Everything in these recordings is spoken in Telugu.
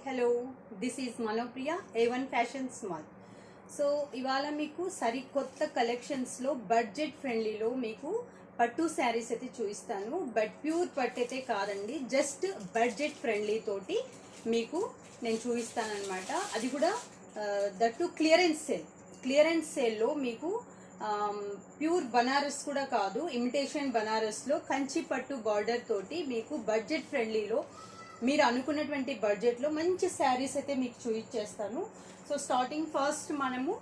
Hello, this is Manopriya A1 fashions mall. So ఇవాళ మీకు సరికొత్త కలెక్షన్స్లో బడ్జెట్ ఫ్రెండ్లీలో మీకు పట్టు శారీస్ అయితే చూపిస్తాను. బట్ ప్యూర్ పట్టు అయితే కాదండి, జస్ట్ బడ్జెట్ ఫ్రెండ్లీ తోటి మీకు నేను చూపిస్తాను అనమాట. అది కూడా దట్టు క్లియరెన్స్ సేల్లో మీకు ప్యూర్ బనారస్ కూడా కాదు, ఇమిటేషన్ బనారస్లో కంచి పట్టు బార్డర్ తోటి మీకు బడ్జెట్ ఫ్రెండ్లీలో మీరు అనుకున్నటువంటి బడ్జెట్లో మంచి శారీస్ అయితే మీకు చూపించేస్తాను. సో స్టార్టింగ్ ఫస్ట్ మనము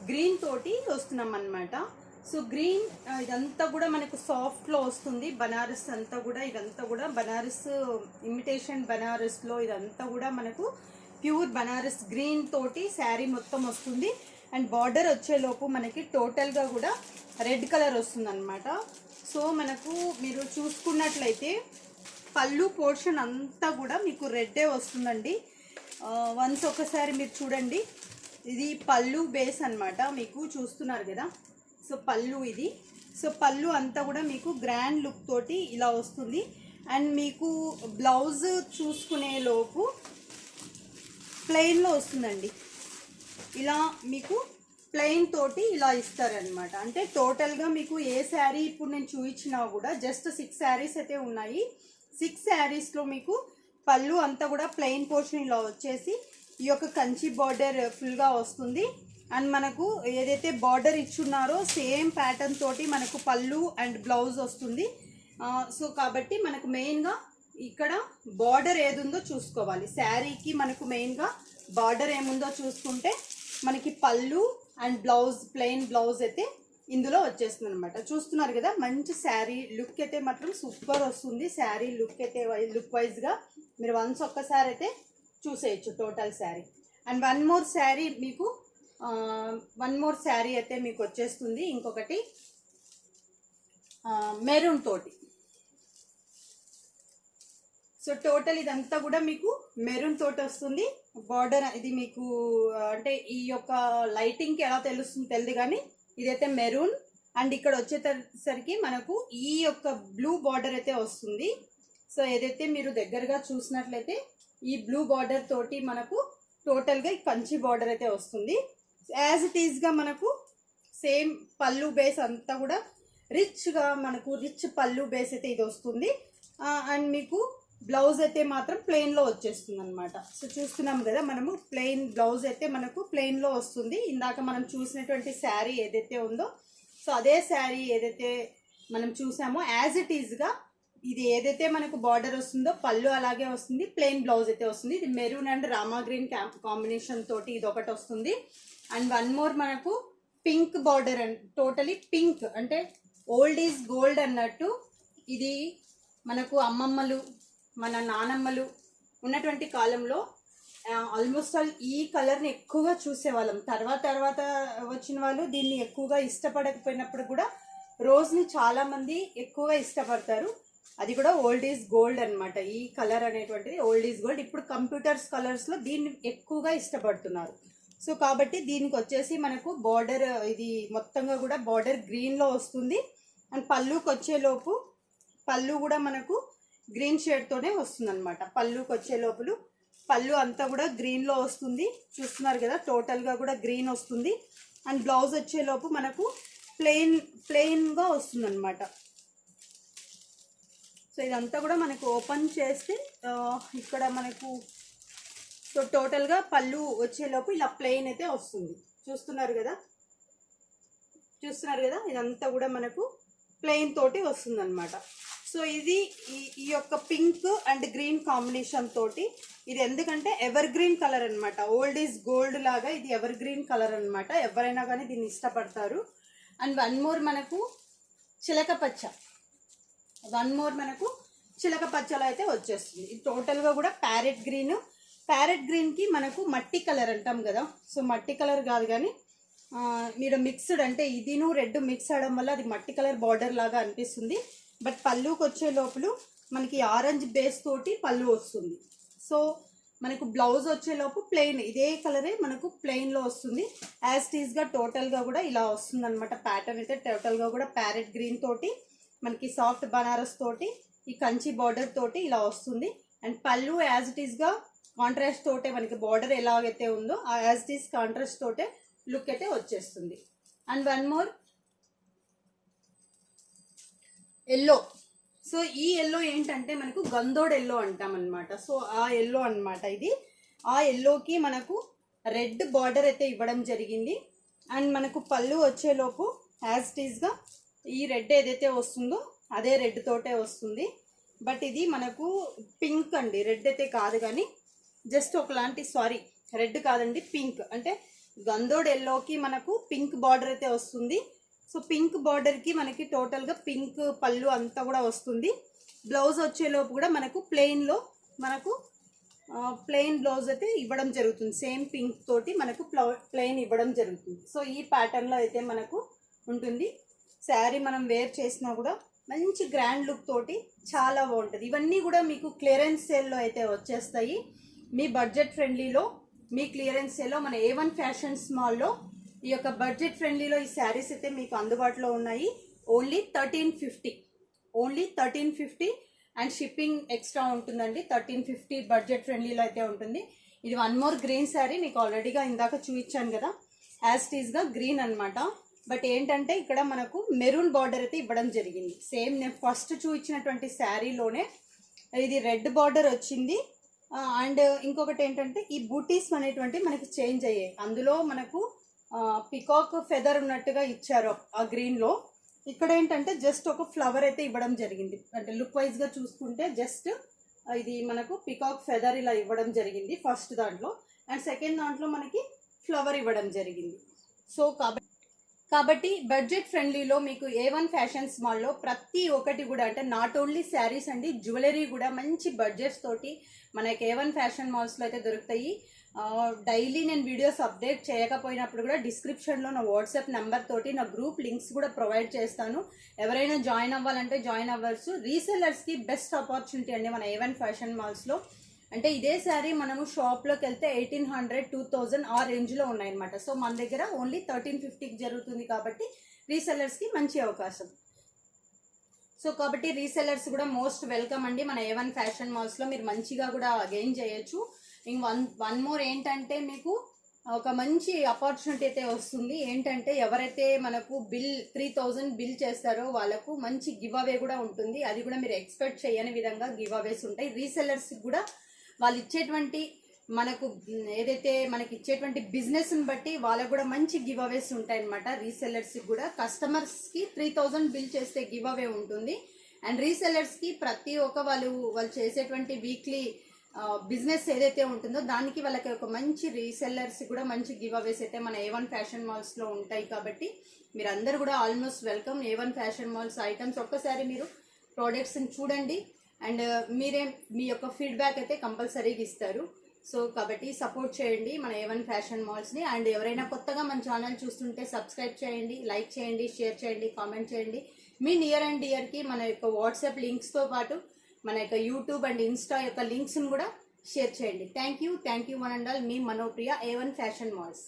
గ్రీన్ తోటి వస్తున్నాం అనమాట. సో గ్రీన్ ఇదంతా కూడా మనకు సాఫ్ట్లో వస్తుంది. బనారస్ అంతా కూడా ఇదంతా కూడా బనారస్ ఇమిటేషన్ బనారస్లో ఇదంతా కూడా మనకు ప్యూర్ బనారస్ గ్రీన్ తోటి శారీ మొత్తం వస్తుంది. అండ్ బార్డర్ వచ్చేలోపు మనకి టోటల్గా కూడా రెడ్ కలర్ వస్తుంది అనమాట. సో మనకు మీరు చూసుకున్నట్లయితే పళ్ళు పోర్షన్ అంతా కూడా మీకు రెడ్డే వస్తుందండి. వన్స్ ఒకసారి మీరు చూడండి, ఇది పళ్ళు బేస్ అనమాట, మీకు చూస్తున్నారు కదా. సో పళ్ళు ఇది, సో పళ్ళు అంతా కూడా మీకు గ్రాండ్ లుక్ తోటి ఇలా వస్తుంది. అండ్ మీకు బ్లౌజ్ చూసుకునే లోపు ప్లెయిన్లో వస్తుందండి. ఇలా మీకు ప్లెయిన్ తోటి ఇలా ఇస్తారనమాట. అంటే టోటల్గా మీకు ఏ శారీ ఇప్పుడు నేను చూపించినా కూడా జస్ట్ 6 శారీస్ అయితే ఉన్నాయి. 6 శారీస్లో మీకు పళ్ళు అంతా కూడా ప్లెయిన్ పోర్షన్ ఇలా వచ్చేసి ఈ యొక్క కంచి బార్డర్ ఫుల్గా వస్తుంది. అండ్ మనకు ఏదైతే బార్డర్ ఇచ్చున్నారో సేమ్ ప్యాటర్న్ తోటి మనకు పళ్ళు అండ్ బ్లౌజ్ వస్తుంది. సో కాబట్టి మనకు మెయిన్గా ఇక్కడ బార్డర్ ఏదుందో చూసుకోవాలి. శారీకి మనకు మెయిన్గా బార్డర్ ఏముందో చూసుకుంటే మనకి పళ్ళు అండ్ బ్లౌజ్ ప్లెయిన్ బ్లౌజ్ అయితే ఇందులో వచ్చేస్తుంది అనమాట. చూస్తున్నారు కదా, మంచి శారీ లుక్ అయితే మాత్రం సూపర్ వస్తుంది. శారీ లుక్ అయితే లుక్ వైజ్గా మీరు వన్స్ ఒక్కసారి అయితే చూసేయచ్చు total sari. And one more sari అయితే మీకు వచ్చేస్తుంది. ఇంకొకటి మెరూన్ తోటి. సో టోటల్ ఇదంతా కూడా మీకు మెరూన్ తోటి వస్తుంది. బార్డర్ ఇది మీకు అంటే ఈ యొక్క లైటింగ్కి ఎలా తెలుస్తుంది తెలియదు కానీ ఇదైతే మెరూన్. అండ్ ఇక్కడ వచ్చేసరికి మనకు ఈ యొక్క బ్లూ బార్డర్ అయితే వస్తుంది. సో ఏదైతే మీరు దగ్గరగా చూసినట్లయితే ఈ బ్లూ బార్డర్ తోటి మనకు టోటల్గా కంచి బార్డర్ అయితే వస్తుంది. యాజ్ ఇట్ ఈజ్గా మనకు సేమ్ పళ్ళు బేస్ అంతా కూడా రిచ్గా మనకు రిచ్ పళ్ళు బేస్ అయితే ఇది వస్తుంది. అండ్ మీకు బ్లౌజ్ అయితే మాత్రం ప్లెయిన్లో వచ్చేస్తుంది అనమాట. సో చూస్తున్నాం కదా, మనము ప్లెయిన్ బ్లౌజ్ అయితే మనకు ప్లెయిన్లో వస్తుంది. ఇందాక మనం చూసినటువంటి శారీ ఏదైతే ఉందో సో అదే శారీ ఏదైతే మనం చూసామో యాజ్ ఇట్ ఈజ్గా ఇది ఏదైతే మనకు బార్డర్ వస్తుందో పళ్ళు అలాగే వస్తుంది. ప్లెయిన్ బ్లౌజ్ అయితే వస్తుంది. ఇది maroon and Rama green combination తోటి ఇది ఒకటి వస్తుంది. అండ్ వన్ మోర్ మనకు pink border and totally pink అంటే ఓల్డ్ ఈజ్ గోల్డ్ అన్నట్టు. ఇది మనకు అమ్మమ్మలు మన నానమ్మలు ఉన్నటువంటి కాలంలో ఆల్మోస్ట్ ఆల్ ఈ కలర్ని ఎక్కువగా చూసేవాళ్ళం. తర్వాత వచ్చిన వాళ్ళు దీన్ని ఎక్కువగా ఇష్టపడకపోయినప్పుడు కూడా రోజ్ని చాలామంది ఎక్కువగా ఇష్టపడతారు. అది కూడా ఓల్డ్ ఈజ్ గోల్డ్ అనమాట. ఈ కలర్ అనేటువంటిది ఓల్డ్ ఈజ్ గోల్డ్. ఇప్పుడు కంప్యూటర్స్ కలర్స్లో దీన్ని ఎక్కువగా ఇష్టపడుతున్నారు. సో కాబట్టి దీనికి వచ్చేసి మనకు బార్డర్ ఇది మొత్తంగా కూడా బార్డర్ గ్రీన్లో వస్తుంది. అండ్ పళ్ళుకి వచ్చేలోపు పళ్ళు కూడా మనకు గ్రీన్ షేడ్తోనే వస్తుంది అనమాట. పళ్ళుకి వచ్చే లోపల పళ్ళు అంతా కూడా గ్రీన్లో వస్తుంది. చూస్తున్నారు కదా, టోటల్గా కూడా గ్రీన్ వస్తుంది. అండ్ బ్లౌజ్ వచ్చేలోపు మనకు ప్లెయిన్గా వస్తుంది అనమాట. సో ఇదంతా కూడా మనకు ఓపెన్ చేస్తే ఇక్కడ మనకు సో టోటల్గా పళ్ళు వచ్చేలోపు ఇలా ప్లెయిన్ అయితే వస్తుంది. చూస్తున్నారు కదా ఇదంతా కూడా మనకు ప్లెయిన్ తోటి వస్తుంది అనమాట. సో ఇది ఈ యొక్క పింక్ అండ్ గ్రీన్ కాంబినేషన్ తోటి ఇది ఎందుకంటే ఎవర్ గ్రీన్ కలర్ అనమాట. ఓల్డ్ ఈజ్ గోల్డ్ లాగా ఇది ఎవర్ గ్రీన్ కలర్ అనమాట. ఎవరైనా కానీ దీన్ని ఇష్టపడతారు. అండ్ వన్ మోర్ మనకు చిలక పచ్చలో అయితే వచ్చేస్తుంది. ఇది టోటల్గా కూడా ప్యారెట్ గ్రీన్కి మనకు మట్టి కలర్ అంటాం కదా. సో మట్టి కలర్ కాదు కానీ మీరు మిక్స్డ్ అంటే ఇదిను రెడ్ మిక్స్ అవడం వల్ల అది మట్టి కలర్ బార్డర్ లాగా అనిపిస్తుంది. బట్ పళ్ళుకి వచ్చే లోపల మనకి ఆరెంజ్ బేస్ తోటి పళ్ళు వస్తుంది. సో మనకు బ్లౌజ్ వచ్చేలోపు ప్లెయిన్ ఇదే కలరే మనకు ప్లెయిన్లో వస్తుంది. యాజ్ టీజ్గా టోటల్గా కూడా ఇలా వస్తుంది అనమాట. ప్యాటర్న్ అయితే టోటల్గా కూడా ప్యారెట్ గ్రీన్ తోటి మనకి సాఫ్ట్ బనారస్ తోటి ఈ కంచి బార్డర్ తోటి ఇలా వస్తుంది. అండ్ పళ్ళు యాజ్ ఇట్ ఈస్గా కాంట్రాస్ట్ తోటే మనకి బార్డర్ ఎలాగైతే ఉందో యాజ్ ఇట్ ఈస్ కాంట్రాస్ట్ తోటే లుక్ అయితే వచ్చేస్తుంది. And one more yellow. So ఈ ఎల్లో ఏంటంటే మనకు గంధోడ్ ఎల్లో అంటాం అనమాట. సో ఆ ఎల్లో అనమాట ఇది. ఆ ఎల్లోకి మనకు రెడ్ బార్డర్ అయితే ఇవ్వడం జరిగింది. అండ్ మనకు పళ్ళు వచ్చేలోపు యాజ్ ఇట్ ఈస్గా ఈ రెడ్ ఏదైతే వస్తుందో అదే రెడ్ తోటే వస్తుంది. బట్ ఇది మనకు పింక్ అండి, రెడ్ అయితే కాదు కానీ జస్ట్ ఒకలాంటి, సారీ రెడ్ కాదండి, పింక్. అంటే గంధోడ్ ఎల్లోకి మనకు పింక్ బార్డర్ అయితే వస్తుంది. సో పింక్ బార్డర్కి మనకి టోటల్గా పింక్ పళ్ళు అంతా కూడా వస్తుంది. బ్లౌజ్ వచ్చేలోపు కూడా మనకు ప్లెయిన్లో మనకు ప్లెయిన్ బ్లౌజ్ అయితే ఇవ్వడం జరుగుతుంది. సేమ్ పింక్ తోటి మనకు ప్లెయిన్ ఇవ్వడం జరుగుతుంది. సో ఈ ప్యాటర్న్లో అయితే మనకు ఉంటుంది. శారీ మనం వేర్ చేసినా కూడా మంచి గ్రాండ్ లుక్ తోటి చాలా బాగుంటుంది. ఇవన్నీ కూడా మీకు క్లియరెన్స్ సేల్లో అయితే వచ్చేస్తాయి. మీ బడ్జెట్ ఫ్రెండ్లీలో, మీ క్లియరెన్స్ సేల్లో మన A1 ఫ్యాషన్స్ మాల్లో ఈ యొక్క బడ్జెట్ ఫ్రెండ్లీలో ఈ శారీస్ అయితే మీకు అందుబాటులో ఉన్నాయి. ఓన్లీ 1350 అండ్ షిప్పింగ్ ఎక్స్ట్రా ఉంటుందండి. 1350 బడ్జెట్ ఫ్రెండ్లీలో అయితే ఉంటుంది. ఇది వన్ మోర్ గ్రీన్ శారీ, మీకు ఆల్రెడీగా ఇందాక చూపించాను కదా, యాజ్ ఇట్ ఈస్గా గ్రీన్ అనమాట. బట్ ఏంటంటే ఇక్కడ మనకు మెరూన్ బార్డర్ అయితే ఇవ్వడం జరిగింది. సేమ్ నేను ఫస్ట్ చూపించినటువంటి శారీలోనే ఇది రెడ్ బార్డర్ వచ్చింది. అండ్ ఇంకొకటి ఏంటంటే ఈ బూటీస్ అనేటువంటి మనకి చేంజ్ అయ్యాయి. అందులో మనకు పికాక్ ఫెదర్ ఉన్నట్టుగా ఇచ్చారు ఆ గ్రీన్లో. ఇక్కడ ఏంటంటే జస్ట్ ఒక ఫ్లవర్ అయితే ఇవ్వడం జరిగింది. అంటే లుక్ వైజ్గా చూసుకుంటే జస్ట్ ఇది మనకు పికాక్ ఫెదర్ ఇలా ఇవ్వడం జరిగింది ఫస్ట్ దాంట్లో. అండ్ సెకండ్ దాంట్లో మనకి ఫ్లవర్ ఇవ్వడం జరిగింది. సో కాబట్టి బడ్జెట్ ఫ్రెండ్లీలో మీకు A1 ఫ్యాషన్స్ మాల్లో ప్రతి ఒక్కటి కూడా, అంటే నాట్ ఓన్లీ శారీస్ అండి, జ్యువెలరీ కూడా మంచి బడ్జెట్స్ తోటి మనకి A1 ఫ్యాషన్ మాల్స్లో అయితే దొరుకుతాయి. డైలీ నేను వీడియోస్ అప్డేట్ చేయకపోయినప్పుడు కూడా డిస్క్రిప్షన్లో నా వాట్సాప్ నెంబర్ తోటి నా గ్రూప్ లింక్స్ కూడా ప్రొవైడ్ చేస్తాను. ఎవరైనా జాయిన్ అవ్వాలంటే జాయిన్ అవ్వచ్చు. రీసెల్లర్స్కి బెస్ట్ ఆపర్చునిటీ అండి మన A1 ఫ్యాషన్ మాల్స్లో. అంటే ఇదే శారీ మనము షాప్లోకి వెళ్తే 1800, 2000 ఆ రేంజ్లో ఉన్నాయన్నమాట. సో మన దగ్గర ఓన్లీ 1350కి జరుగుతుంది కాబట్టి రీసెల్లర్స్కి మంచి అవకాశం. సో కాబట్టి రీసెల్లర్స్ కూడా మోస్ట్ వెల్కమ్ అండి. మన A1 ఫ్యాషన్ మాల్స్లో మీరు మంచిగా కూడా గెయిన్ చేయొచ్చు. ఇంక వన్ మోర్ ఏంటంటే మీకు ఒక మంచి ఆపర్చునిటీ అయితే వస్తుంది. ఏంటంటే ఎవరైతే మనకు 3000 బిల్ చేస్తారో వాళ్ళకు మంచి గివ్ అవే కూడా ఉంటుంది. అది కూడా మీరు ఎక్స్పెక్ట్ చేయని విధంగా గివ్ అవేస్ ఉంటాయి. రీసెల్లర్స్కి కూడా వాళ్ళు ఇచ్చేటువంటి మనకు ఏదైతే మనకి ఇచ్చేటువంటి బిజినెస్ని బట్టి వాళ్ళకు కూడా మంచి గివ్ అవేస్ ఉంటాయి అనమాట. రీసెల్లర్స్కి కూడా కస్టమర్స్కి 3000 బిల్ చేస్తే గివ్ అవే ఉంటుంది. అండ్ రీసెల్లర్స్కి ప్రతి ఒక్క వాళ్ళు చేసేటువంటి వీక్లీ బిజినెస్ ఏదైతే ఉంటుందో దానికి వాళ్ళకి ఒక మంచి రీసెల్లర్స్ కూడా మంచి గివ్ అవేస్ అయితే మన A1 ఫ్యాషన్ మాల్స్లో ఉంటాయి. కాబట్టి మీరు అందరు కూడా almost welcome. A1 fashion malls items ఒక్కసారి మీరు ప్రోడక్ట్స్ని చూడండి. అండ్ మీరే మీ యొక్క ఫీడ్బ్యాక్ అయితే కంపల్సరీగా ఇస్తారు. సో కాబట్టి సపోర్ట్ చేయండి మన A1 ఫ్యాషన్ మాల్స్ని. అండ్ ఎవరైనా కొత్తగా మన ఛానల్ చూస్తుంటే సబ్స్క్రైబ్ చేయండి, లైక్ చేయండి, షేర్ చేయండి, కామెంట్ చేయండి. మీ నియర్ అండ్ డియర్కి మన యొక్క వాట్సాప్ లింక్స్తో పాటు మన యొక్క యూట్యూబ్ అండ్ ఇన్స్టా యొక్క లింక్స్ని కూడా షేర్ చేయండి. Thank you one and all. Me Manopriya A1 fashion malls.